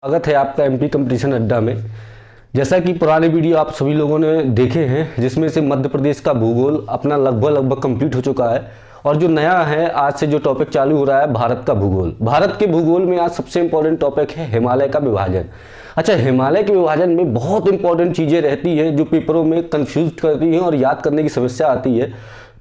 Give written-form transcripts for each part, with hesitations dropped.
स्वागत है आपका एमपी कंपटीशन अड्डा में। जैसा कि पुराने वीडियो आप सभी लोगों ने देखे हैं, जिसमें से मध्य प्रदेश का भूगोल अपना लगभग कंप्लीट हो चुका है और जो नया है आज से जो टॉपिक चालू हो रहा है भारत का भूगोल। भारत के भूगोल में आज सबसे इंपॉर्टेंट टॉपिक है हिमालय का विभाजन। अच्छा, हिमालय के विभाजन में बहुत इंपॉर्टेंट चीज़ें रहती है जो पेपरों में कंफ्यूज करती हैं और याद करने की समस्या आती है।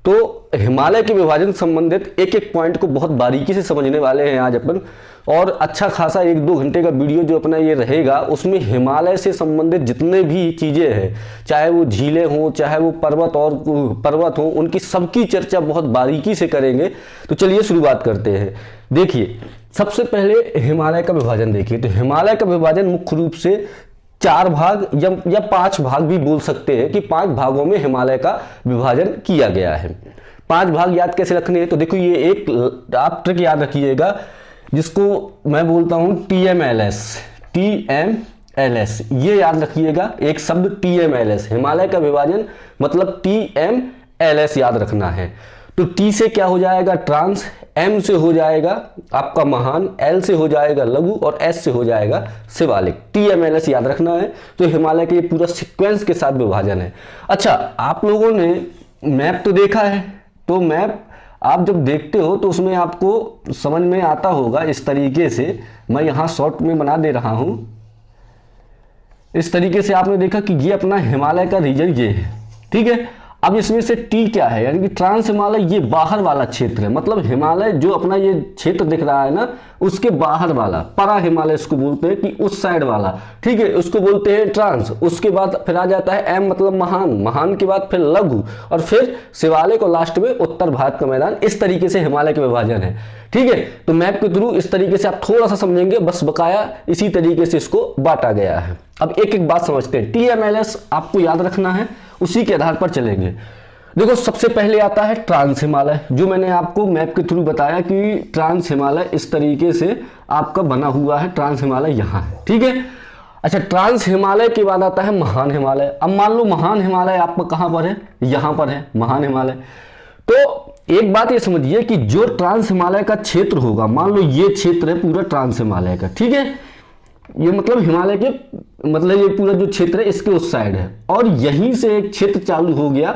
तो हिमालय के विभाजन संबंधित एक एक पॉइंट को बहुत बारीकी से समझने वाले हैं आज अपन। और अच्छा खासा 1-2 घंटे का वीडियो जो अपना ये रहेगा, उसमें हिमालय से संबंधित जितने भी चीज़ें हैं, चाहे वो झीलें हों, चाहे वो पर्वत हों, उनकी सबकी चर्चा बहुत बारीकी से करेंगे। तो चलिए शुरुआत करते हैं। देखिए, सबसे पहले हिमालय का विभाजन देखिए। तो हिमालय का विभाजन मुख्य रूप से 4 भाग या 5 भाग भी बोल सकते हैं कि 5 भागों में हिमालय का विभाजन किया गया है। 5 भाग याद कैसे रखने हैं? तो देखो, ये एक आप ट्रिक याद रखिएगा जिसको मैं बोलता हूं TMLS। ये याद रखिएगा, एक शब्द TMLS, हिमालय का विभाजन मतलब TMLS याद रखना है। तो T से क्या हो जाएगा? ट्रांस, M से हो जाएगा आपका महान, L से हो जाएगा लघु और S से हो जाएगा शिवालिक। TMLS याद रखना है। तो हिमालय के ये पूरा सीक्वेंस के साथ विभाजन है। अच्छा, आप लोगों ने मैप तो देखा है, तो मैप आप जब देखते हो तो उसमें आपको समझ में आता होगा इस तरीके से। मैं यहाँ शॉर्ट में बना दे रहा हूँ। इस तरीके से आपने देखा कि ये अपना हिमालय का रीजन ये है, ठीक है। अब इसमें से टी क्या है, यानी कि ट्रांस हिमालय, ये बाहर वाला क्षेत्र है। मतलब हिमालय जो अपना ये क्षेत्र दिख रहा है ना, उसके बाहर वाला परा हिमालय इसको बोलते हैं कि उस साइड वाला, ठीक है, उसको बोलते हैं ट्रांस। उसके बाद फिर आ जाता है एम मतलब महान, महान के बाद फिर लघु और फिर शिवालिक और लास्ट में उत्तर भारत का मैदान। इस तरीके से हिमालय के विभाजन है, ठीक है। तो मैप के थ्रू इस तरीके से आप थोड़ा सा समझेंगे, बस बकाया इसी तरीके से इसको बांटा गया है। अब एक एक बात समझते हैं। TMLS आपको याद रखना है, उसी के आधार पर चलेंगे। देखो, सबसे पहले आता है ट्रांस हिमालय, जो मैंने आपको मैप के थ्रू बताया कि ट्रांस हिमालय इस तरीके से आपका बना हुआ है। ट्रांस हिमालय यहाँ है, ठीक है। अच्छा, ट्रांस हिमालय के बाद आता है महान हिमालय। अब मान लो महान हिमालय आपका कहाँ पर है? यहाँ पर है महान हिमालय। तो एक बात ये समझिए कि जो ट्रांस हिमालय का क्षेत्र होगा, मान लो ये क्षेत्र है पूरा ट्रांस हिमालय का, ठीक है, ये मतलब हिमालय के मतलब ये पूरा जो क्षेत्र है इसके उस साइड है, और यहीं से एक क्षेत्र चालू हो गया,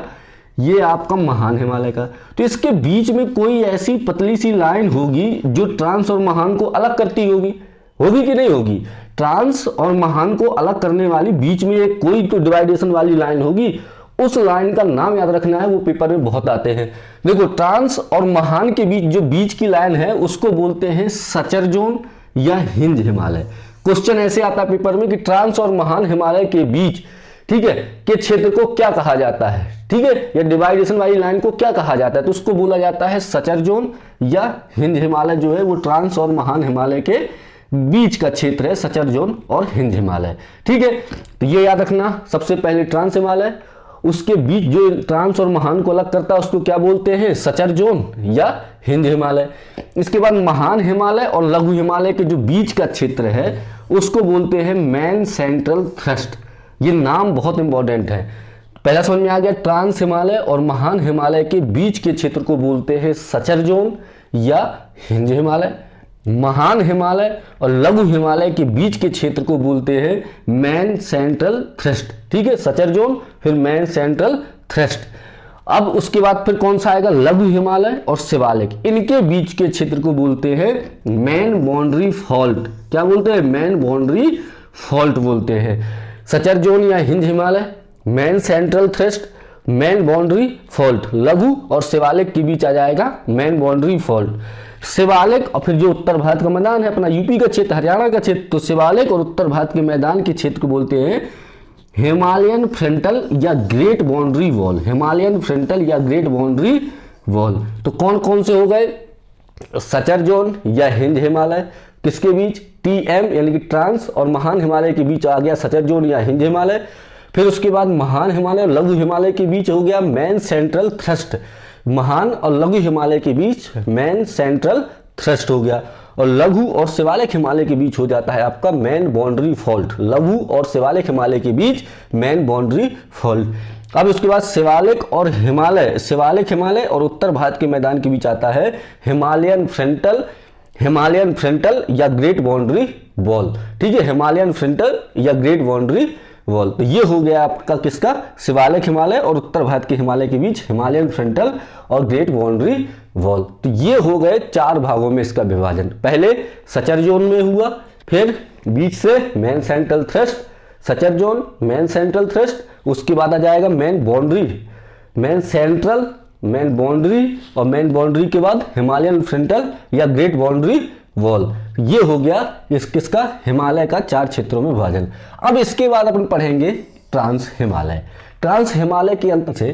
ये आपका महान हिमालय का। तो इसके बीच में कोई ऐसी पतली सी लाइन होगी जो ट्रांस और महान को अलग करती होगी कि नहीं होगी? ट्रांस और महान को अलग करने वाली बीच में एक कोई तो डिवाइडेशन वाली लाइन होगी। उस लाइन का नाम याद रखना है, वो पेपर में बहुत आते हैं। देखो, ट्रांस और महान के बीच जो बीच की लाइन है उसको बोलते हैं सचर जोन या हिंज हिमालय। क्वेश्चन ऐसे आता है पेपर में कि ट्रांस और महान हिमालय के बीच, ठीक है, के क्षेत्र को क्या कहा जाता है, ठीक है, या डिवाइडेशन वाली लाइन को क्या कहा जाता है? तो उसको बोला जाता है सचर जोन या हिंज हिमालय। जो है वो ट्रांस और महान हिमालय के बीच का क्षेत्र है, सचर जोन और हिंज हिमालय, ठीक है। तो ये याद रखना, सबसे पहले ट्रांस हिमालय, उसके बीच जो ट्रांस और महान को अलग करता है उसको क्या बोलते हैं? सचर जोन या हिंद हिमालय। इसके बाद महान हिमालय और लघु हिमालय के जो बीच का क्षेत्र है उसको बोलते हैं मेन सेंट्रल थ्रस्ट। ये नाम बहुत इंपॉर्टेंट है। पहला समझ में आ गया, ट्रांस हिमालय और महान हिमालय के बीच के क्षेत्र को बोलते हैं सचर जोन या हिंद हिमालय। महान हिमालय और लघु हिमालय के बीच के क्षेत्र को बोलते हैं मेन सेंट्रल थ्रस्ट, ठीक है, सचर जोन फिर मेन सेंट्रल थ्रस्ट। अब उसके बाद फिर कौन सा आएगा? लघु हिमालय और शिवालिक, इनके बीच के क्षेत्र को बोलते हैं मेन बाउंड्री फॉल्ट। क्या बोलते हैं? मेन बाउंड्री फॉल्ट बोलते हैं। सचर जोन या Hind Himalaya, main central thrust, main boundary fault. लघु और शिवालिक के बीच आ जाएगा मेन बाउंड्री फॉल्ट। शिवालिक और फिर जो उत्तर भारत का मैदान है अपना यूपी का क्षेत्र, हरियाणा का क्षेत्र, तो शिवालिक और उत्तर भारत के मैदान के क्षेत्र को बोलते हैं हिमालयन फ्रंटल या great boundary wall. Himalayan frontal या ग्रेट बाउंड्री वॉल। तो कौन कौन से हो गए? सचर जोन या हिंद हिमालय, किसके बीच? TM यानी कि ट्रांस और महान हिमालय के बीच आ गया सचर जोन या हिंद हिमालय। फिर उसके बाद महान हिमालय और लघु हिमालय के बीच हो गया मेन सेंट्रल थ्रस्ट। महान और लघु हिमालय के बीच मेन सेंट्रल थ्रस्ट हो गया, और लघु और शिवालिक हिमालय के बीच हो जाता है आपका मेन बाउंड्री फॉल्ट। लघु और शिवालिक हिमालय के बीच मेन बाउंड्री फॉल्ट। अब उसके बाद शिवालिक हिमालय और उत्तर भारत के मैदान के बीच आता है हिमालयन फ्रंटल या ग्रेट बाउंड्री वॉल, ठीक है, हिमालयन फ्रंटल या ग्रेट बाउंड्री वॉल। तो ये हो गया आपका किसका, शिवालिक हिमालय और उत्तर भारत के हिमालय के बीच हिमालयन फ्रंटल और ग्रेट बाउंड्री वॉल। तो ये हो गए 4 भागों में इसका विभाजन। पहले सचर जोन में हुआ, फिर बीच से main central thrust, suture zone, main central thrust, उसके बाद आ जाएगा main boundary, main central, main boundary, और मेन बाउंड्री के बाद हिमालयन फ्रंटल या ग्रेट बाउंड्री वॉल। ये हो गया किसका, हिमालय का 4 क्षेत्रों में विभाजन। अब इसके बाद अपन पढ़ेंगे ट्रांस हिमालय। ट्रांस हिमालय के अंत से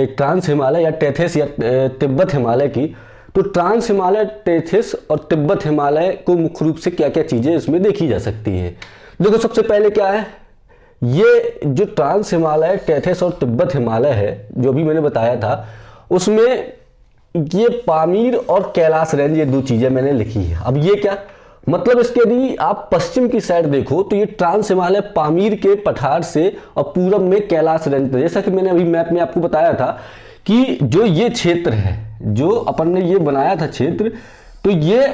ट्रांस हिमालय या टेथिस या तिब्बत हिमालय की, तो ट्रांस हिमालय, टेथिस और तिब्बत हिमालय को मुख्य रूप से क्या क्या चीजें इसमें देखी जा सकती है। देखो सबसे पहले क्या है, ये जो ट्रांस हिमालय, टेथिस और तिब्बत हिमालय है, जो भी मैंने बताया था, उसमें ये पामीर और कैलाश रेंज, ये 2 चीजें मैंने लिखी है। अब ये क्या मतलब, इसके यदि आप पश्चिम की साइड देखो तो ये ट्रांस हिमालय पामीर के पठार से और पूरब में कैलाश रेंज, जैसा कि मैंने अभी मैप में आपको बताया था कि जो ये क्षेत्र है, जो अपन ने ये बनाया था क्षेत्र, तो ये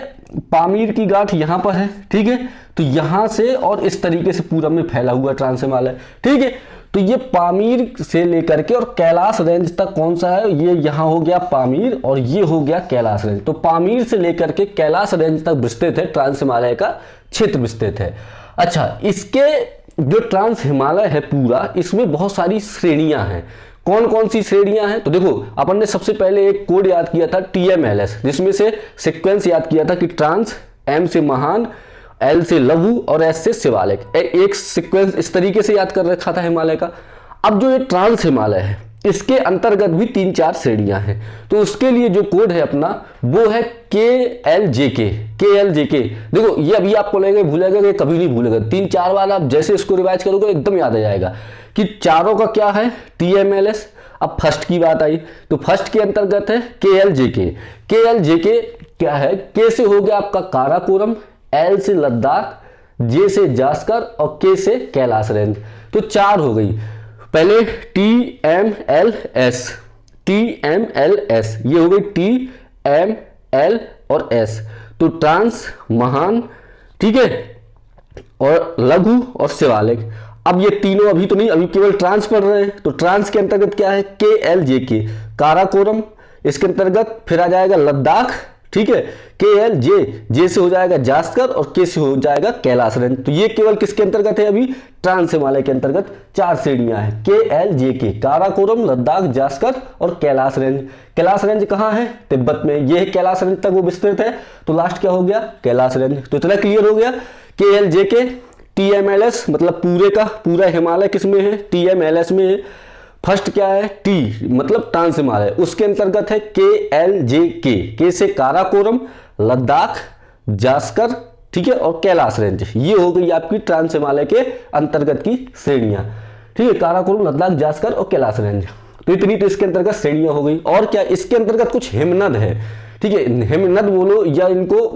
पामीर की गांठ यहाँ पर है, ठीक है, तो यहाँ से और इस तरीके से पूरब में फैला हुआ ट्रांस हिमालय, ठीक है। तो ये पामीर से लेकर के और कैलाश रेंज तक कौन सा है, ये यहाँ हो गया पामीर और ये हो गया कैलाश रेंज। तो पामीर से लेकर के कैलाश रेंज तक विस्तृत है ट्रांस हिमालय का क्षेत्र विस्तृत है। अच्छा, इसके जो ट्रांस हिमालय है पूरा, इसमें बहुत सारी श्रेणियां हैं। कौन कौन सी श्रेणियां हैं, तो देखो अपन ने सबसे पहले एक कोड याद किया था TMLS, जिसमें से सीक्वेंस याद किया था कि ट्रांस, M से महान, L से लघु और S से शिवालिक। एक सीक्वेंस इस तरीके से याद कर रखा था हिमालय का। अब जो ये ट्रांस हिमालय है, इसके अंतर्गत भी 3-4 श्रेणियां हैं। तो उसके लिए जो कोड है अपना, वो है KLJK। देखो ये अभी आपको लगेगा भूलेगा, कि कभी नहीं भूलेगा, 3-4 बार आप जैसे इसको रिवाइज करोगे एकदम याद आ जाएगा कि चारों का क्या है, TMLS। अब फर्स्ट की बात आई, तो फर्स्ट के अंतर्गत है KLJK क्या है, K से हो गया आपका काराकोरम, L से लद्दाख, J से जास्कर और K से कैलाश रेंज। तो 4 हो गई। पहले TMLS, ये हो गई TML और S। तो ट्रांस, महान, ठीक है, और लघु और शिवालिक। अब ये तीनों अभी तो नहीं, अभी केवल ट्रांस पढ़ रहे हैं। तो ट्रांस के अंतर्गत क्या है, KLJK काराकोरम, इसके अंतर्गत फिर आ जाएगा लद्दाख, ठीक है, KLJ से हो जाएगा जास्कर और K से हो जाएगा कैलाश रेंज। तो ये केवल किसके अंतर्गत है, अभी ट्रांस हिमालय के अंतर्गत 4 श्रेणियां हैं, KLJK काराकोरम, लद्दाख, जास्कर और कैलाश रेंज। कैलाश रेंज कहाँ है, तिब्बत में, ये कैलाश रेंज तक वो विस्तृत है। तो लास्ट क्या हो गया, कैलाश रेंज। तो इतना क्लियर हो गया। KLJK, TMLS मतलब पूरे का पूरा हिमालय किसमें है, TMLS में है। फर्स्ट क्या है, T मतलब ट्रांस हिमालय, उसके अंतर्गत है KLJK, K से काराकोरम, लद्दाख, जास्कर, ठीक है, और कैलाश रेंज। ये हो गई आपकी ट्रांस हिमालय के अंतर्गत की श्रेणियां, ठीक है, काराकोरम, लद्दाख, जास्कर और कैलाश रेंज। तो इतनी तो इसके अंतर्गत श्रेणियां हो गई। और क्या, इसके अंतर्गत कुछ हिमनद है, ठीक है, हिमनद बोलो या इनको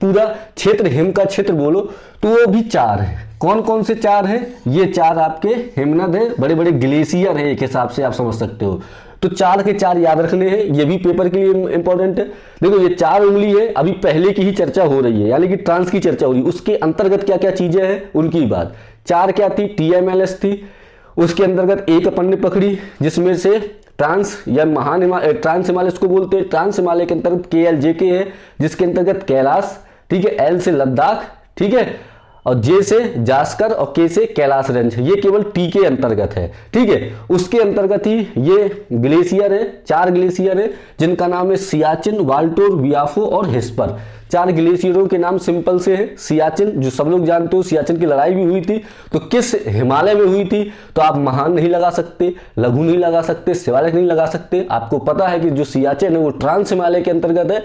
पूरा क्षेत्र हिम का क्षेत्र बोलो, तो वो भी 4 है। कौन कौन से 4 हैं, ये 4 आपके हिमनद है, बड़े बड़े ग्लेशियर है, एक हिसाब से आप समझ सकते हो। तो 4 के 4 याद रखने हैं, ये भी पेपर के लिए इंपॉर्टेंट है। देखो ये 4 उंगली है, अभी पहले की ही चर्चा हो रही है, यानी कि ट्रांस की चर्चा हो रही है, उसके अंतर्गत क्या क्या चीजें हैं उनकी बात। 4 क्या थी, TMLS थी, उसके अंतर्गत एक अपन ने पकड़ी जिसमें से ट्रांस या महान हिमालय, ट्रांस हिमालय इसको बोलते हैं। ट्रांस हिमालय के अंतर्गत KLJK है, जिसके अंतर्गत कैलाश, ठीक है, L से लद्दाख, ठीक है, और J से जास्कर और K से कैलाश रेंज। ये केवल T के अंतर्गत है, ठीक है। उसके अंतर्गत ही ये ग्लेशियर है, 4 ग्लेशियर है, जिनका नाम है सियाचिन, वाल्टोर, वियाफो और हिस्पर। 4 ग्लेशियरों के नाम सिंपल से है। सियाचिन जो सब लोग जानते हो, सियाचिन की लड़ाई भी हुई थी, तो किस हिमालय में हुई थी, तो आप महान नहीं लगा सकते, लघु नहीं लगा सकते, शिवालिक नहीं लगा सकते। आपको पता है कि जो सियाचिन है वो ट्रांस हिमालय के अंतर्गत है,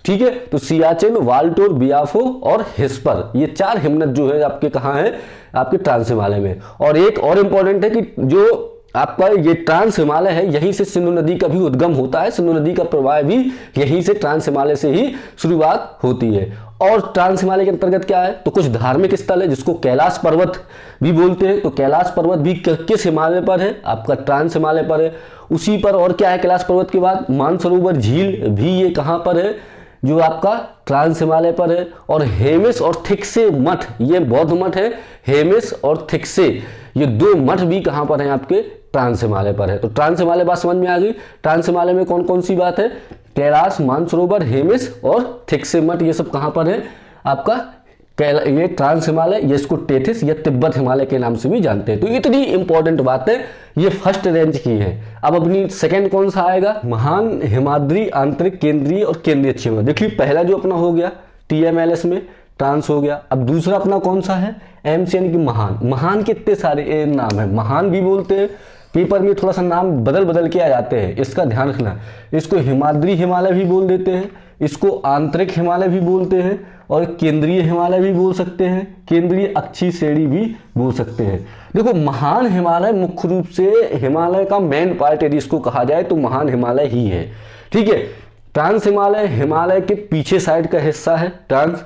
ठीक है। तो सियाचिन, वाल्टोर, बियाफो और हिस्पर, ये 4 हिमनद जो है आपके कहाँ है, आपके ट्रांस हिमालय में। और एक और इंपॉर्टेंट है कि जो आपका ये ट्रांस हिमालय है, यहीं से सिंधु नदी का भी उद्गम होता है, सिंधु नदी का प्रवाह भी यहीं से ट्रांस हिमालय से ही शुरुआत होती है। और ट्रांस हिमालय के अंतर्गत क्या है, तो कुछ धार्मिक स्थल है जिसको कैलाश पर्वत भी बोलते हैं। तो कैलाश पर्वत भी किस हिमालय पर है, आपका ट्रांस हिमालय पर है। उसी पर और क्या है, कैलाश पर्वत के बाद मानसरोवर झील भी, ये कहाँ पर है, जो आपका ट्रांस हिमालय पर है, और हेमिस और थिक्से मठ, ये बौद्ध मठ है, हेमिस और थिक्से ये दो मठ भी कहाँ पर हैं आपके ट्रांस हिमालय पर है। तो ट्रांस हिमालय बात समझ में आ गई। ट्रांस हिमालय में कौन कौन सी बात है, कैलाश, मानसरोवर, हेमिस और थिक्से मठ, ये सब कहाँ पर है आपका ये ट्रांस हिमालय, ये इसको टेथिस या तिब्बत हिमालय के नाम से भी जानते हैं। तो इतनी इंपॉर्टेंट बात है, ये फर्स्ट रेंज की है। अब अपनी सेकंड कौन सा आएगा, महान हिमाद्री आंतरिक केंद्रीय और केंद्रीय अक्षीय में। देखिए पहला जो अपना हो गया TMLS में ट्रांस हो गया। अब दूसरा अपना कौन सा है, MC यानी कि महान। महान के इतने सारे नाम है, महान भी बोलते हैं, पेपर में थोड़ा सा नाम बदल के आ जाते हैं, इसका ध्यान रखना। इसको हिमाद्री हिमालय भी बोल देते हैं, इसको आंतरिक हिमालय भी बोलते हैं, और केंद्रीय हिमालय भी बोल सकते हैं, केंद्रीय अक्षीय श्रेणी भी बोल सकते हैं। देखो महान हिमालय मुख्य रूप से हिमालय का मेन पार्ट यदि इसको कहा जाए तो महान हिमालय ही है, ठीक है। ट्रांस हिमालय हिमालय के पीछे साइड का हिस्सा है ट्रांस।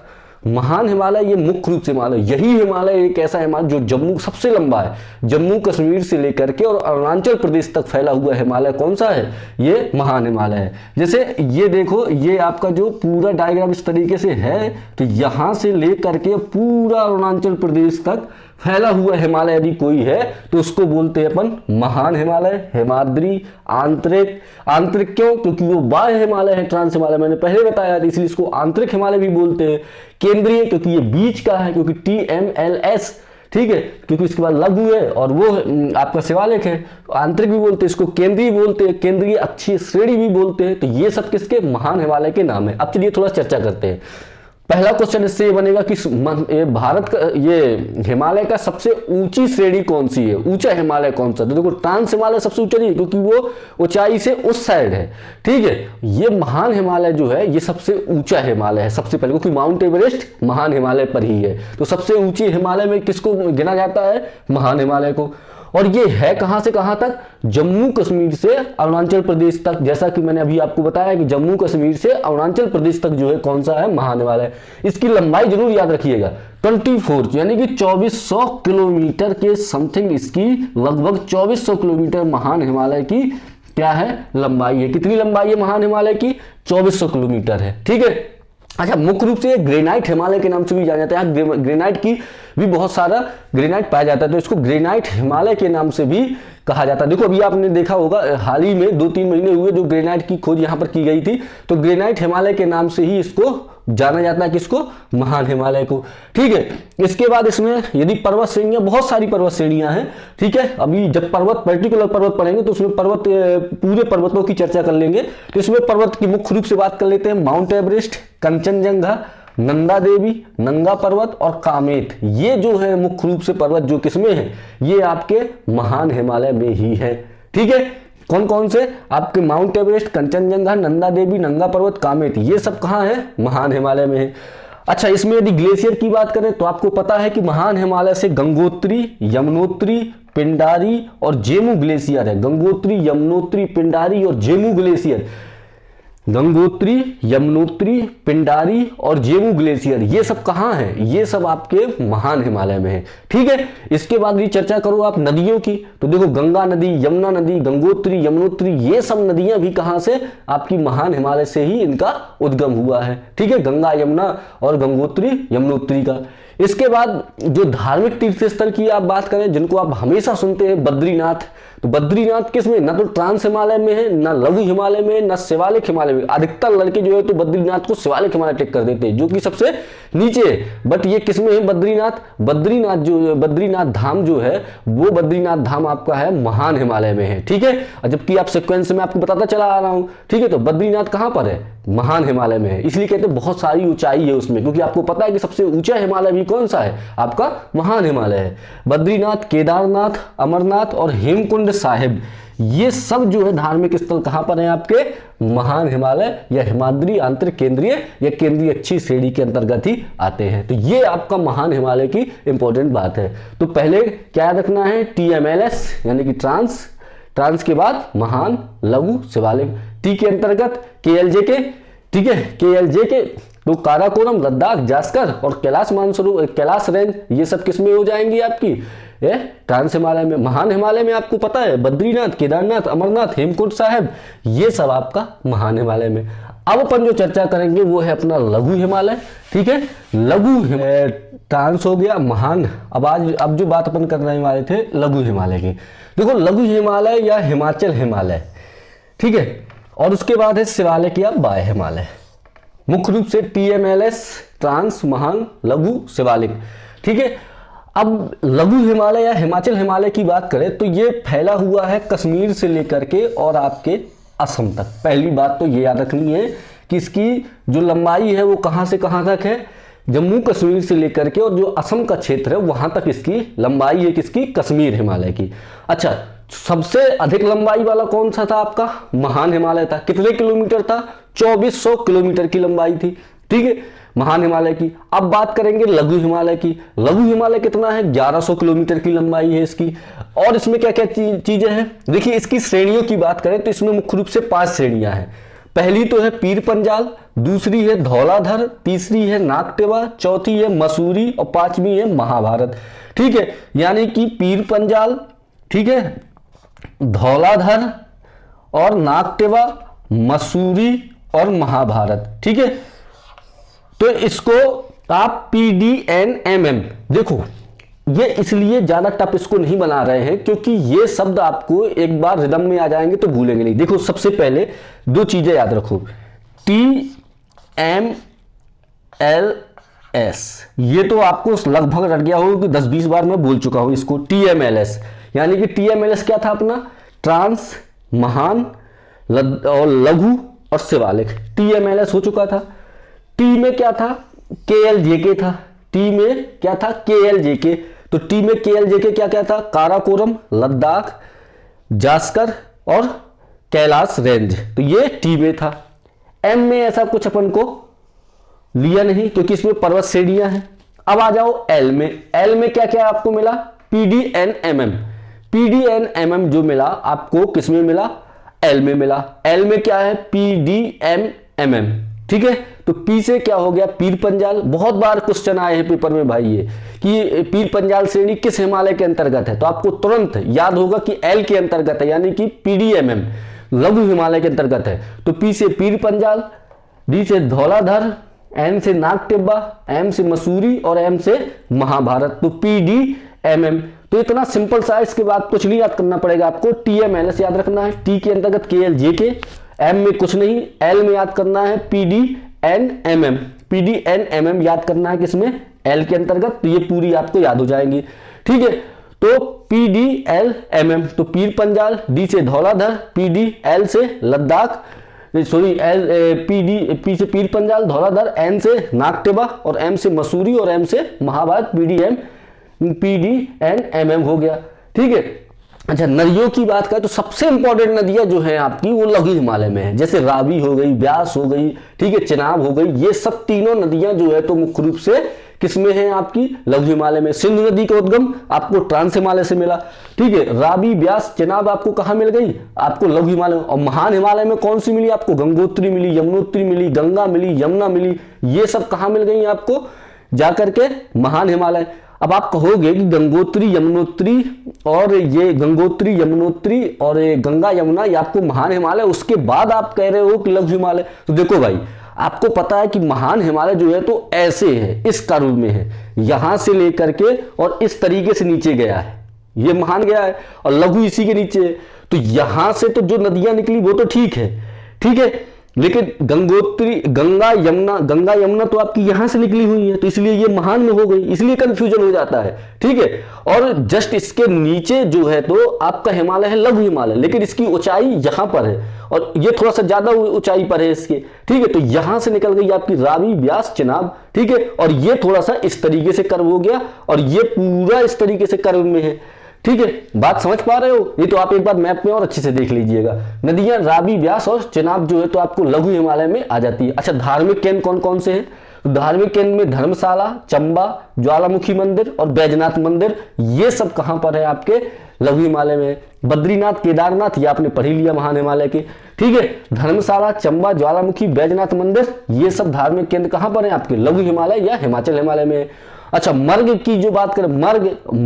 महान हिमालय ये मुख्य रूप से हिमालय, यही हिमालय एक ऐसा हिमालय जो जम्मू सबसे लंबा है, जम्मू कश्मीर से लेकर के और अरुणाचल प्रदेश तक फैला हुआ हिमालय कौन सा है, ये महान हिमालय है। जैसे ये देखो, ये आपका जो पूरा डायग्राम इस तरीके से है, तो यहां से लेकर के पूरा अरुणाचल प्रदेश तक फैला हुआ हिमालय यदि कोई है तो उसको बोलते हैं अपन महान हिमालय, हिमाद्री, आंतरिक। आंतरिक क्यों, क्योंकि वो बाह्य हिमालय है, ट्रांस हिमालय मैंने पहले बताया था, इसलिए इसको आंतरिक हिमालय भी बोलते हैं। केंद्रीय क्योंकि ये बीच का है, क्योंकि TMLS, ठीक है, क्योंकि इसके बाद लघु है और वो आपका शिवालिक है, तो आंतरिक भी बोलते हैं, इसको केंद्रीय बोलते हैं, केंद्रीय अक्षीय श्रेणी भी बोलते हैं। तो ये सब किसके, महान हिमालय के नाम है। अब चलिए थोड़ा चर्चा करते हैं। पहला क्वेश्चन इससे ये बनेगा कि भारत का ये हिमालय का सबसे ऊंची श्रेणी कौन सी है, ऊंचा हिमालय कौन सा। तो देखो ट्रांस हिमालय सबसे ऊंचा नहीं है, क्योंकि वो ऊंचाई से उस साइड है, ठीक है। ये महान हिमालय जो है ये सबसे ऊंचा हिमालय है सबसे पहले, क्योंकि माउंट एवरेस्ट महान हिमालय पर ही है। तो सबसे ऊंची हिमालय में किसको गिना जाता है, महान हिमालय को। और ये है कहां से कहां तक, जम्मू कश्मीर से अरुणाचल प्रदेश तक। जैसा कि मैंने अभी आपको बताया कि जम्मू कश्मीर से अरुणाचल प्रदेश तक जो है कौन सा है, महान हिमालय। इसकी लंबाई जरूर याद रखिएगा 24 यानी कि 2400 किलोमीटर के समथिंग, इसकी लगभग 2400 किलोमीटर महान हिमालय की क्या है, लंबाई है। कितनी लंबाई है महान हिमालय की, 2400 किलोमीटर है, ठीक है। अच्छा, मुख्य रूप से ग्रेनाइट हिमालय के नाम से भी जाना जाता है। ग्रेनाइट की भी बहुत सारा ग्रेनाइट पाया जाता है, तो इसको ग्रेनाइट हिमालय के नाम से भी कहा जाता है। देखो अभी आपने देखा होगा हाल ही में 2-3 महीने हुए जो ग्रेनाइट की खोज यहाँ पर की गई थी, तो ग्रेनाइट हिमालय के नाम से ही इसको जाना जाता है, किसको, महान हिमालय को, ठीक है। इसके बाद इसमें यदि पर्वत श्रेणियां, बहुत सारी पर्वत श्रेणियां हैं, ठीक है। अभी जब पर्टिकुलर पर्वत पढ़ेंगे तो उसमें पूरे पर्वतों की चर्चा कर लेंगे। तो इसमें पर्वत की मुख्य रूप से बात कर लेते हैं। माउंट एवरेस्ट, कंचनजंगा, नंदा देवी, नंगा पर्वत और कामेत, ये जो है मुख्य रूप से पर्वत जो किसमें है, ये आपके महान हिमालय में ही है, ठीक है। कौन कौन से, आपके माउंट एवरेस्ट, कंचनजंगा, नंदा देवी, नंगा पर्वत, कामेत, ये सब कहाँ है, महान हिमालय में है। अच्छा, इसमें यदि ग्लेशियर की बात करें तो आपको पता है कि महान हिमालय से गंगोत्री, यमुनोत्री, पिंडारी और जेमू ग्लेशियर है। गंगोत्री, यमुनोत्री, पिंडारी और जेमू ग्लेशियर, गंगोत्री, यमुनोत्री, पिंडारी और जेमू ग्लेशियर, ये सब कहाँ है, ये सब आपके महान हिमालय में है, ठीक है। इसके बाद भी चर्चा करो आप नदियों की, तो देखो गंगा नदी, यमुना नदी, गंगोत्री, यमुनोत्री, ये सब नदियां भी कहाँ से, आपकी महान हिमालय से ही इनका उद्गम हुआ है, ठीक है। गंगा, यमुना और गंगोत्री, यमुनोत्री का। इसके बाद जो धार्मिक तीर्थ स्थल की आप बात करें, जिनको आप हमेशा सुनते हैं, बद्रीनाथ। तो बद्रीनाथ किसमें, ना तो ट्रांस हिमालय में है, ना लघु हिमालय में, ना शिवालिक हिमालय में। अधिकतर लड़के जो है तो बद्रीनाथ को शिवालिक हिमालय टिक कर देते हैं, जो कि सबसे नीचे है। बट ये किसमें है बद्रीनाथ, बद्रीनाथ धाम जो है वो बद्रीनाथ धाम आपका है महान हिमालय में है, ठीक है। जबकि आप सीक्वेंस में आपको बताता चला आ रहा हूं, ठीक है। तो बद्रीनाथ कहां पर है, महान हिमालय में है, इसलिए कहते हैं बहुत सारी ऊंचाई है उसमें, क्योंकि आपको पता है कि सबसे ऊंचा हिमालय भी कौन सा है, आपका महान हिमालय है। बद्रीनाथ, केदारनाथ, अमरनाथ और हेमकुंड साहिब, ये सब जो है धार्मिक स्थल कहां पर है, आपके महान हिमालय या हिमाद्री आंतरिक केंद्रीय या केंद्रीय अक्षीय श्रेणी के अंतर्गत ही आते हैं। तो ये आपका महान हिमालय की इंपॉर्टेंट बात है। तो पहले क्या रखना है, TMLS यानी कि ट्रांस के बाद महान, लघु, शिवालिक। टी के अंतर्गत KLJ के, ठीक है, KLJ के तो काराकोरम, लद्दाख, जास्कर और कैलाश मानसरोवर, कैलाश रेंज, ये सब किसमें हो जाएंगी आपकी, ट्रांस हिमालय में। महान हिमालय में आपको पता है बद्रीनाथ, केदारनाथ, अमरनाथ, हेमकुंड साहिब, ये सब आपका महान हिमालय में। अब अपन जो चर्चा करेंगे वो है अपना लघु हिमालय, ठीक है। लघु ट्रांस हो गया, महान। अब जो बात अपन करने वाले थे लघु हिमालय की, देखो लघु हिमालय या हिमाचल हिमालय, ठीक है। और उसके बाद है शिवालिक या बाह्य हिमालय। मुख्य रूप से TMLS, ट्रांस, महान, लघु, शिवालिक, ठीक है। अब लघु हिमालय या हिमाचल हिमालय की बात करें तो ये फैला हुआ है कश्मीर से लेकर के और आपके असम तक। पहली बात तो ये याद रखनी है कि इसकी जो लंबाई है वो कहां से कहां तक है, जम्मू कश्मीर से लेकर के, और जो असम का क्षेत्र है वहां तक इसकी लंबाई है किसकी, कश्मीर हिमालय की। अच्छा, सबसे अधिक लंबाई वाला कौन सा था आपका, महान हिमालय था। कितने किलोमीटर था, 2400 किलोमीटर की लंबाई थी, ठीक है, महान हिमालय की। अब बात करेंगे लघु हिमालय की। लघु हिमालय कितना है, 1100 किलोमीटर की लंबाई है इसकी। और इसमें क्या क्या चीजें हैं, देखिए इसकी श्रेणियों की बात करें तो इसमें मुख्य रूप से 5 श्रेणियां हैं। पहली तो है पीर पंजाल, दूसरी है धौलाधर, तीसरी है नागटेवा, चौथी है मसूरी और 5वीं है महाभारत, ठीक है। यानी कि पीर पंजाल, ठीक है, धौलाधर और नागटेवा, मसूरी और महाभारत, ठीक है। तो इसको आप PDNMM, देखो ये इसलिए ज्यादा टफ इसको नहीं बना रहे हैं क्योंकि ये शब्द आपको एक बार रिदम में आ जाएंगे तो भूलेंगे नहीं। देखो सबसे पहले 2 चीजें याद रखो, TMLS, ये तो आपको लगभग रट गया होगा कि 10-20 बार मैं बोल चुका हूं इसको। TMLS यानी कि TMLS क्या था अपना, ट्रांस, महान और लघु और शिवालिक। TMLS हो चुका था। टी में क्या था, KLJK था। टी में क्या था, KLJK। तो टी में KLJK क्या क्या था, काराकोरम, लद्दाख, जास्कर और कैलाश रेंज, तो ये टी में था। एम में ऐसा कुछ अपन को लिया नहीं क्योंकि इसमें पर्वत श्रेणियां हैं। अब आ जाओ एल में। एल में क्या क्या आपको मिला, PDNMM। PDNMM जो मिला आपको किसमें मिला, एल में मिला। एल में क्या है, PDMMM, ठीक है। तो पी से क्या हो गया, पीर पंजाल। बहुत बार क्वेश्चन आए हैं पेपर में भाई ये कि पीर पंजाल श्रेणी किस हिमालय के अंतर्गत है, तो आपको तुरंत याद होगा कि एल के अंतर्गत है, यानी कि PDMM लघु हिमालय के अंतर्गत है। तो पी से पीर पंजाल, डी से धौलाधर, एन से नागटिब्बा, एम से मसूरी और एम से महाभारत। तो PDMM। तो इतना सिंपल सा, इसके बाद कुछ नहीं याद करना पड़ेगा आपको। TMLS याद रखना है, टी के अंतर्गत KLJK, एम में कुछ नहीं, एल में याद करना है PDNMM। PDNMM याद करना है किसमें, एल के अंतर्गत। तो ये पूरी आपको याद हो जाएंगी, ठीक है। तो PDLMM, तो पीर पंजाल, डी से धौलाधर, PDL से लद्दाख, सॉरी पी से पीर पंजाल, धौलाधर, एन से नागटेबा और एम से मसूरी और एम से महाभारत, PDNMM हो गया, ठीक है। अच्छा, नदियों की बात करें तो सबसे इंपॉर्टेंट नदियां जो है आपकी वो लघु हिमालय में है, जैसे रावी हो गई, ब्यास हो गई, ठीक है, चिनाब हो गई। ये सब तीनों नदियां जो है तो मुख्य रूप से किसमें है आपकी, लघु हिमालय में। सिंधु नदी का उद्गम आपको ट्रांस हिमालय से मिला, ठीक है। रावी, ब्यास, चिनाब आपको कहां मिल गई, आपको लघु हिमालय। और महान हिमालय में कौन सी मिली आपको, गंगोत्री मिली, यमुनोत्री मिली, गंगा मिली, यमुना मिली। ये सब कहां मिल गई आपको, जाकर के महान हिमालय। अब आप कहोगे कि गंगोत्री, यमुनोत्री और ये गंगा, यमुना ये आपको महान हिमालय, उसके बाद आप कह रहे हो कि लघु हिमालय। तो देखो भाई, आपको पता है कि महान हिमालय जो है तो ऐसे है, इस कर्व में है, यहां से लेकर के और इस तरीके से नीचे गया है, ये महान गया है, और लघु इसी के नीचे है। तो यहां से तो जो नदियां निकली वो तो ठीक है, ठीक है, लेकिन गंगोत्री, गंगा यमुना तो आपकी यहां से निकली हुई है, तो इसलिए ये महान में हो गई, इसलिए कंफ्यूजन हो जाता है, ठीक है। और जस्ट इसके नीचे जो है तो आपका हिमालय है लघु हिमालय, लेकिन इसकी ऊंचाई यहां पर है और ये थोड़ा सा ज्यादा ऊंचाई पर है इसके, ठीक है। तो यहां से निकल गई आपकी रावी, ब्यास, चिनाब, ठीक है। और ये थोड़ा सा इस तरीके से कर्व हो गया और ये पूरा इस तरीके से कर्व में है, ठीक है। बात समझ पा रहे हो, ये तो आप एक बार मैप में और अच्छे से देख लीजिएगा। नदियां रावी, ब्यास और चिनाब जो है तो आपको लघु हिमालय में आ जाती है। अच्छा, धार्मिक केंद्र कौन कौन से हैं, तो धार्मिक केंद्र में धर्मशाला, चंबा, ज्वालामुखी मंदिर और बैजनाथ मंदिर, ये सब कहां पर है आपके लघु हिमालय में। बद्रीनाथ, केदारनाथ ये आपने पढ़ ही लिया महान हिमालय के, ठीक है। धर्मशाला, चंबा, ज्वालामुखी, बैजनाथ मंदिर, ये सब धार्मिक केंद्र कहां पर है आपके, लघु हिमालय या हिमाचल हिमालय में। अच्छा, मर्ग की जो बात करें,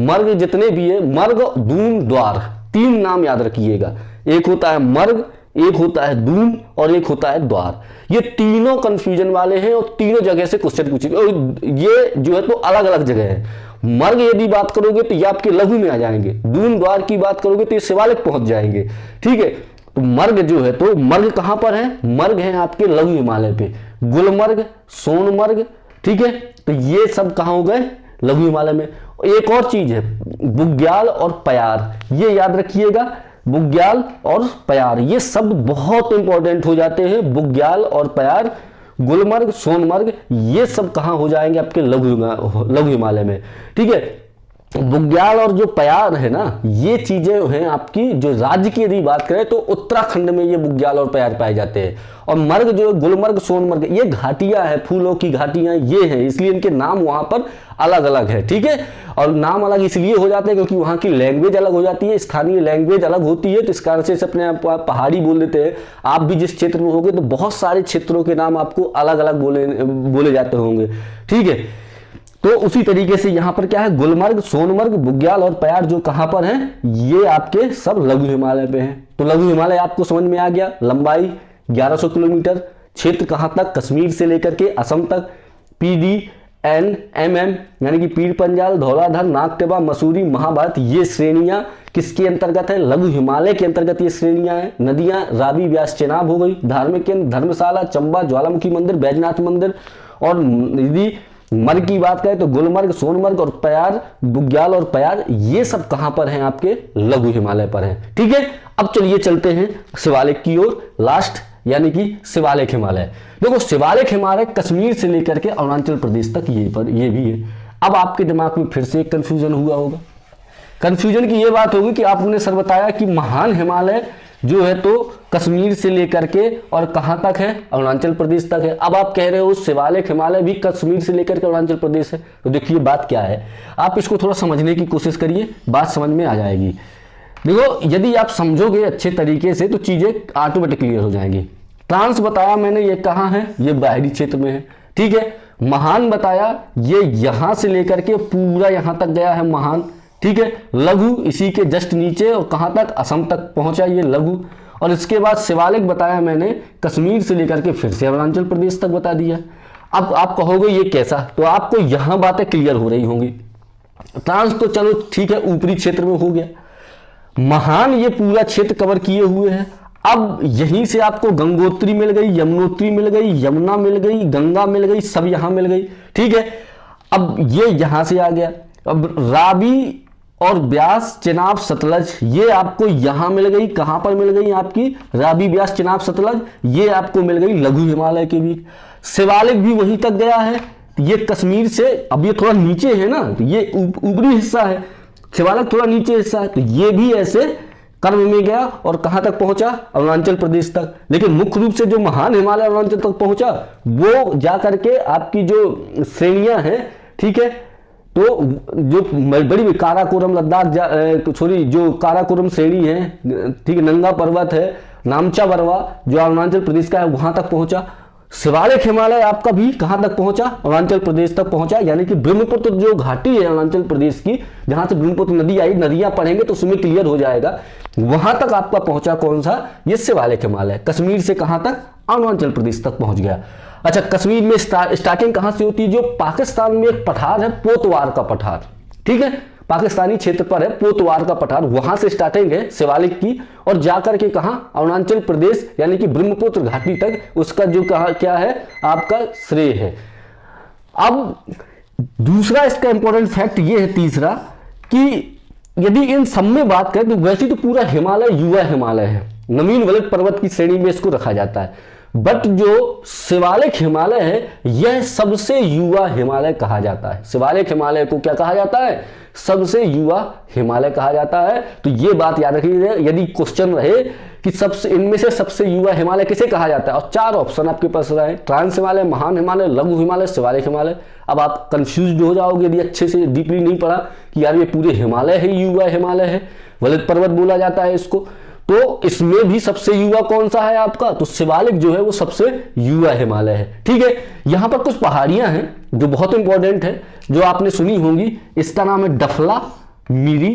मर्ग जितने भी है, मर्ग, दून, द्वार, 3 नाम याद रखिएगा। एक होता है मर्ग, एक होता है दून और एक होता है द्वार। ये तीनों कंफ्यूजन वाले हैं और तीनों जगह से क्वेश्चन पूछे, और ये जो है तो अलग अलग जगह है। मर्ग यदि बात करोगे तो ये आपके लघु में आ जाएंगे, दून द्वार की बात करोगे तो ये शिवालिक पहुंच जाएंगे। ठीक है, तो मर्ग जो है तो मर्ग कहां पर है, मर्ग है आपके लघु हिमालय पे, गुलमर्ग, सोनमर्ग। ठीक है, तो ये सब कहां हो गए, लघु हिमालय में। एक और चीज है बुग्याल और प्यार, ये याद रखिएगा, बुग्याल और प्यार ये सब बहुत इंपॉर्टेंट हो जाते हैं। बुग्याल और प्यार, गुलमर्ग, सोनमर्ग, ये सब कहां हो जाएंगे, आपके लघु हिमालय में। ठीक है, बुग्याल और जो प्यार है ना, ये चीजें हैं आपकी, जो राज्य की यदि बात करें तो उत्तराखंड में ये बुग्याल और प्यार पाए जाते हैं। और मर्ग जो गुलमर्ग, सोनमर्ग, ये घाटियां हैं, फूलों की घाटियां ये हैं, इसलिए इनके नाम वहां पर अलग अलग है। ठीक है, और नाम अलग इसलिए हो जाते हैं क्योंकि वहां की लैंग्वेज अलग हो जाती है, स्थानीय लैंग्वेज अलग होती है, तो इस कारण से अपने आप पहाड़ी बोल देते हैं। आप भी जिस क्षेत्र में होंगे तो बहुत सारे क्षेत्रों के नाम आपको अलग अलग बोले जाते होंगे। ठीक है, तो उसी तरीके से यहां पर क्या है, गुलमर्ग, सोनमर्ग, बुग्याल और प्यार जो कहां पर हैं, ये आपके सब लघु हिमालय पे हैं। तो लघु हिमालय आपको समझ में आ गया, लंबाई 1100 किलोमीटर, क्षेत्र कहां तक, कश्मीर से लेकर के असम तक, PDNMM यानी कि पीर पंजाल, धौलाधर, नागटेबा, मसूरी, महाभारत, ये श्रेणियां किसके अंतर्गत है, लघु हिमालय के अंतर्गत ये श्रेणियां हैं। नदियां रावी, व्यास, चेनाब हो गई। धार्मिक केंद्र धर्मशाला, चंबा, ज्वालामुखी मंदिर, बैजनाथ मंदिर। और यदि मर्ग की बात करें तो गुलमर्ग, सोनमर्ग और प्यार, बुग्याल और प्यार, ये सब कहां पर हैं, आपके लघु हिमालय पर हैं। ठीक है, अब चलिए चलते हैं शिवालिक की ओर, लास्ट यानी कि शिवालिक हिमालय। देखो शिवालिक हिमालय कश्मीर से लेकर के अरुणाचल प्रदेश तक ये भी है। अब आपके दिमाग में फिर से एक कंफ्यूजन हुआ होगा। कंफ्यूजन की ये बात होगी कि आपने सर बताया कि महान हिमालय जो है तो कश्मीर से लेकर के और कहां तक है, अरुणाचल प्रदेश तक है। अब आप कह रहे हो शिवालिक हिमालय भी कश्मीर से लेकर के अरुणाचल प्रदेश है। तो देखिए बात क्या है, आप इसको थोड़ा समझने की कोशिश करिए, बात समझ में आ जाएगी। देखो यदि आप समझोगे अच्छे तरीके से तो चीजें ऑटोमेटिक क्लियर हो जाएंगी। ट्रांस बताया मैंने, ये कहाँ है, ये बाहरी क्षेत्र में है। ठीक है, महान बताया, ये यहां से लेकर के पूरा यहां तक गया है महान। ठीक है, लघु इसी के जस्ट नीचे और कहां तक, असम तक पहुंचा ये लघु। और इसके बाद शिवालिक बताया मैंने, कश्मीर से लेकर के फिर से अरुणाचल प्रदेश तक बता दिया। अब आप कहोगे ये कैसा, तो आपको यहां बातें क्लियर हो रही होंगी। ट्रांस तो चलो ठीक है ऊपरी क्षेत्र में हो गया, महान ये पूरा क्षेत्र कवर किए हुए हैं। अब यहीं से आपको गंगोत्री मिल गई, यमुनोत्री मिल गई, यमुना मिल गई, गंगा मिल गई, सब यहां मिल गई। ठीक है, अब ये यहां से आ गया। अब रावी और ब्यास, चेनाब, सतलज, ये आपको यहां मिल गई। कहां पर मिल गई आपकी, रावी, ब्यास, चेनाब, सतलज, ये आपको मिल गई लघु हिमालय के बीच। शिवालिक भी वहीं तक गया है, ये कश्मीर से, अब ये थोड़ा नीचे है ना, तो ये ऊपरी हिस्सा है, शिवालिक थोड़ा नीचे हिस्सा है, तो ये भी ऐसे कर्म में गया और कहां तक पहुंचा, अरुणाचल प्रदेश तक। लेकिन मुख्य रूप से जो महान हिमालय अरुणाचल तक पहुंचा, वो जाकर के आपकी जो श्रेणियां हैं, ठीक है, तो जो बड़ी काराकोरम लद्दाख जो काराकोरम श्रेणी है, ठीक है, नंगा पर्वत है, नामचा बरवा जो अरुणाचल प्रदेश का है, वहां तक पहुंचा। शिवालिक हिमालय आपका भी कहां तक पहुंचा, अरुणाचल प्रदेश तक पहुंचा। यानी कि ब्रह्मपुत्र जो घाटी है अरुणाचल प्रदेश की, जहां से ब्रह्मपुत्र नदी आई, नदियां पढ़ेंगे तो उसमें क्लियर हो जाएगा, वहां तक आपका पहुंचा कौन सा, ये शिवालिक हिमालय। कश्मीर से कहां तक, अरुणाचल प्रदेश तक पहुंच गया। अच्छा, कश्मीर में स्टार्टिंग कहां से होती है, जो पाकिस्तान में एक पठार है, पोतवार का पठार, ठीक है, पाकिस्तानी क्षेत्र पर है पोतवार का पठार, वहां से स्टार्टिंग है शिवालिक की, और जाकर के कहां, अरुणाचल प्रदेश यानी कि ब्रह्मपुत्र घाटी तक उसका जो क्या है आपका श्रेय है। अब दूसरा इसका इंपॉर्टेंट फैक्ट ये है, तीसरा, कि यदि इन सब में बात करें तो वैसे तो पूरा हिमालय युवा हिमालय है, नवीन वलय पर्वत की श्रेणी में इसको रखा जाता है, बट जो शिवालिक हिमालय है यह सबसे युवा हिमालय कहा जाता है। शिवालिक हिमालय को क्या कहा जाता है, सबसे युवा हिमालय कहा जाता है। तो ये बात याद रखिए, यदि क्वेश्चन रहे कि सबसे इनमें से सबसे युवा हिमालय किसे कहा जाता है, और 4 ऑप्शन आपके पास रहे, ट्रांस हिमालय, महान हिमालय, लघु हिमालय, शिवालिक हिमालय। अब आप कंफ्यूज हो जाओगे यदि अच्छे से डीपली नहीं पढ़ा कि यार ये पूरे हिमालय है, युवा हिमालय है, वलित पर्वत बोला जाता है इसको, तो इसमें भी सबसे युवा कौन सा है आपका, तो शिवालिक जो है वो सबसे युवा हिमालय है। ठीक है, यहां पर कुछ पहाड़ियां हैं जो बहुत इंपॉर्टेंट है, जो आपने सुनी होंगी। इसका नाम है डफला, मिरी,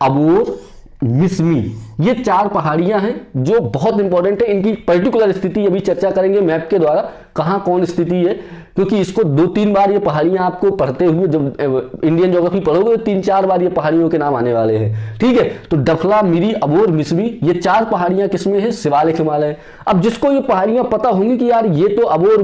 अबोर, मिसमी, ये 4 पहाड़ियां हैं जो बहुत इंपॉर्टेंट है। इनकी पर्टिकुलर स्थिति अभी चर्चा करेंगे मैप के द्वारा, कहां कौन स्थिति है, क्योंकि इसको 2-3 बार ये पहाड़ियां आपको पढ़ते हुए जब इंडियन ज्योग्राफी पढ़ोगे तो 3-4 बार ये पहाड़ियों के नाम आने वाले हैं। ठीक है, तो डफला, मिरी, अबोर, मिसमी, ये 4 पहाड़ियां किसमें है? शिवालिक हिमालय। अब जिसको ये पहाड़ियां पता होंगी कि यार ये तो अबोर,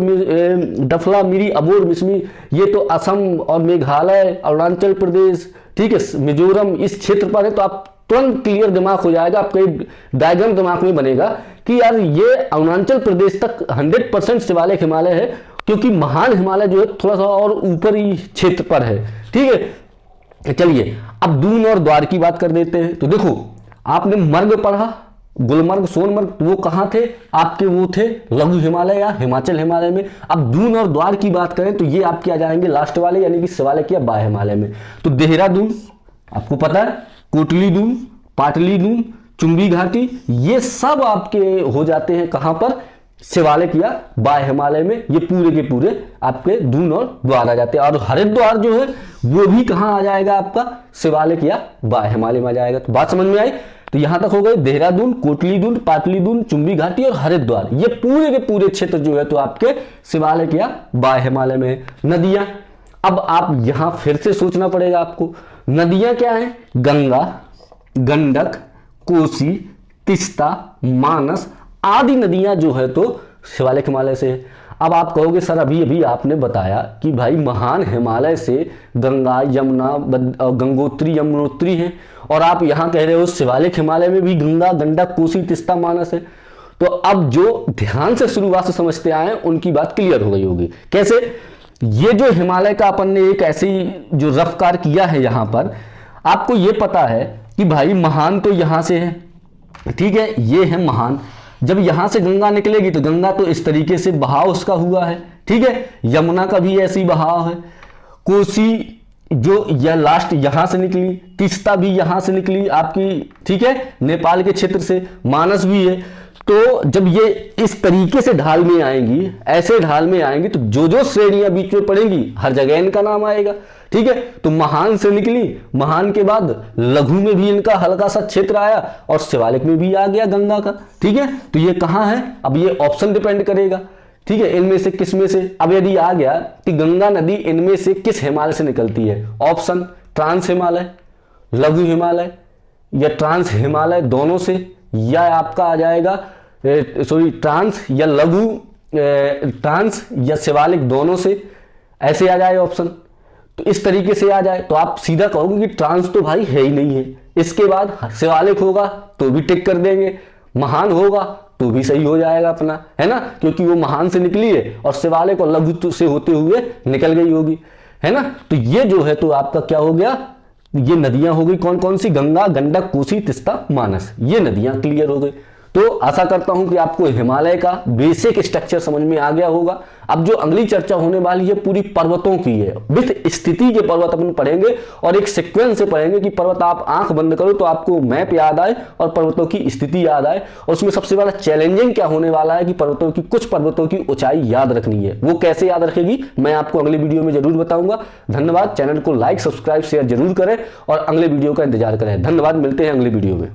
डफला, मिरी, अबोर, मिसमी, ये तो असम और मेघालय, अरुणाचल प्रदेश, ठीक है, मिजोरम, इस क्षेत्र पर है, तो आप तुरंत क्लियर दिमाग हो जाएगा, आपका एक डायग्राम दिमाग में बनेगा कि यार ये अरुणाचल प्रदेश तक 100% शिवालिक हिमालय है, क्योंकि महान हिमालय जो है थोड़ा सा और ऊपरी क्षेत्र पर है। ठीक है, चलिए अब दून और द्वार की बात कर देते हैं। तो देखो, आपने मर्ग पढ़ा, गुलमर्ग, सोनमर्ग, वो कहाँ थे? आपके वो थे लघु हिमालय या हिमाचल हिमालय में। अब दून और द्वार की बात करें तो ये आपके आ जाएंगे लास्ट वाले, यानी कि शिवालिक या बाह्य हिमालय में। तो देहरादून आपको पता है, कोटली दून, पाटली दून, चुंबी घाटी, ये सब आपके हो जाते हैं कहां पर? शिवालिक या बाह्य हिमालय में। ये पूरे के पूरे आपके दून और द्वार आ जाते हैं। और हरिद्वार जो है वो भी कहां आ जाएगा? आपका शिवालिक या बाह्य हिमालय में आ जाएगा। तो बात समझ में आई? तो यहां तक हो गए देहरादून, कोटली दून, पाटली दून, चुंबी घाटी और हरिद्वार, ये पूरे के पूरे क्षेत्र जो है तो आपके शिवालिक या बाह्य हिमालय में। नदियां, अब आप यहां फिर से सोचना पड़ेगा आपको, नदियां क्या है? गंगा, गंडक, कोसी, तिस्ता, मानस आदि नदियां जो है तो शिवालिक हिमालय से है। अब आप कहोगे सर अभी अभी आपने बताया कि भाई महान हिमालय से गंगा, यमुना, गंगोत्री, यमुनोत्री है, और आप यहां कह रहे हो शिवालिक हिमालय में भी गंगा, गंडक, कोसी, तिस्ता, मानस है। तो अब जो ध्यान से शुरुआत से समझते आए उनकी बात क्लियर हो गई होगी। कैसे? ये जो हिमालय का अपन ने एक ऐसी जो रफ्कार किया है, यहां पर आपको ये पता है कि भाई महान तो यहां से है, ठीक है, ये है महान। जब यहां से गंगा निकलेगी तो गंगा तो इस तरीके से बहाव उसका हुआ है, ठीक है, यमुना का भी ऐसी बहाव है, कोसी जो यह लास्ट यहां से निकली, तिस्ता भी यहां से निकली आपकी, ठीक है, नेपाल के क्षेत्र से, मानस भी है। तो जब ये इस तरीके से ढाल में आएंगी, ऐसे ढाल में आएंगी, तो जो जो श्रेणियां बीच में पड़ेंगी हर जगह इनका नाम आएगा। ठीक है, तो महान से निकली, महान के बाद लघु में भी इनका हल्का सा क्षेत्र आया और शिवालिक में भी आ गया गंगा का। ठीक है, तो ये कहां है? अब ये ऑप्शन डिपेंड करेगा, ठीक है, इनमें से किस में से। अब यदि आ गया कि गंगा नदी इनमें से किस हिमालय से निकलती है, ऑप्शन ट्रांस हिमालय, लघु हिमालय या ट्रांस हिमालय दोनों से, या आपका आ जाएगा ट्रांस या लघु, ट्रांस या शिवालिक दोनों से, ऐसे आ जाए ऑप्शन। तो इस तरीके से आ जाए तो आप सीधा कहोगे कि ट्रांस तो भाई है ही नहीं है। इसके बाद शिवालिक होगा तो भी टिक कर देंगे, महान होगा तो भी सही हो जाएगा अपना, है ना, क्योंकि वो महान से निकली है और शिवालिक और लघु से होते हुए निकल गई होगी, है ना। तो ये जो है तो आपका क्या हो गया? ये नदियां हो गई कौन कौन सी? गंगा, गंडक, कोसी, तिस्ता, मानस, ये नदियां क्लियर हो गई। तो आशा करता हूं कि आपको हिमालय का बेसिक स्ट्रक्चर समझ में आ गया होगा। अब जो अगली चर्चा होने वाली है पूरी पर्वतों की है, विथ स्थिति के पर्वत अपन पढ़ेंगे और एक सीक्वेंस से पढ़ेंगे कि पर्वत आप आंख बंद करो तो आपको मैप याद आए और पर्वतों की स्थिति याद आए। और उसमें सबसे बड़ा चैलेंजिंग क्या होने वाला है कि पर्वतों की, कुछ पर्वतों की ऊंचाई याद रखनी है। वो कैसे याद रखेगी मैं आपको अगले वीडियो में जरूर बताऊंगा। धन्यवाद। चैनल को लाइक, सब्सक्राइब, शेयर जरूर करें और अगले वीडियो का इंतजार करें। धन्यवाद, मिलते हैं अगले वीडियो में।